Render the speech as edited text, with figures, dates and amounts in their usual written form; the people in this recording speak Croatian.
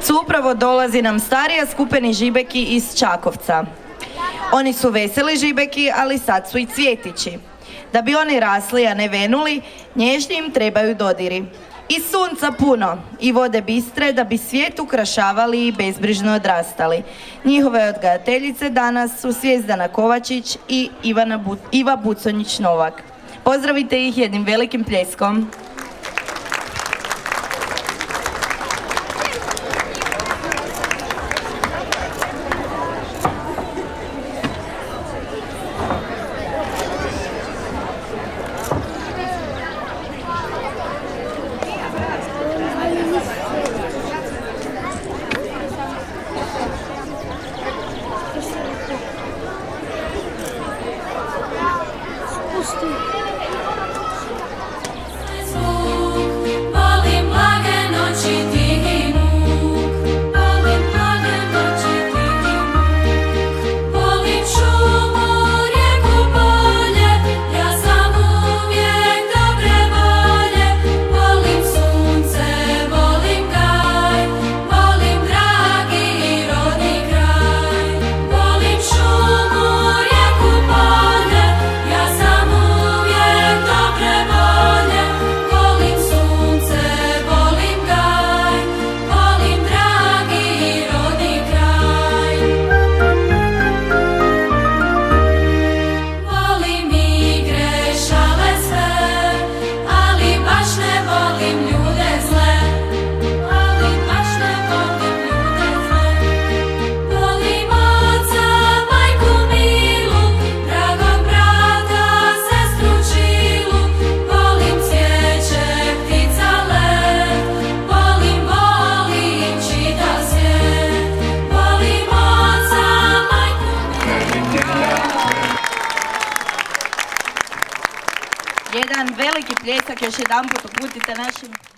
upravo dolazi nam starija skupeni žibeki iz Čakovca. Oni su veseli žibeki, ali sad su i cvjetići. Da bi oni rasli, a ne venuli, nježni im trebaju dodiri. I sunca puno, i vode bistre, da bi svijet ukrašavali i bezbrižno odrastali. Njihove odgajateljice danas su Svijezdana Kovačić i Iva Buconjić-Novak. Pozdravite ih jednim velikim pljeskom. Jedan veliki pljesak još jedan put uputite našim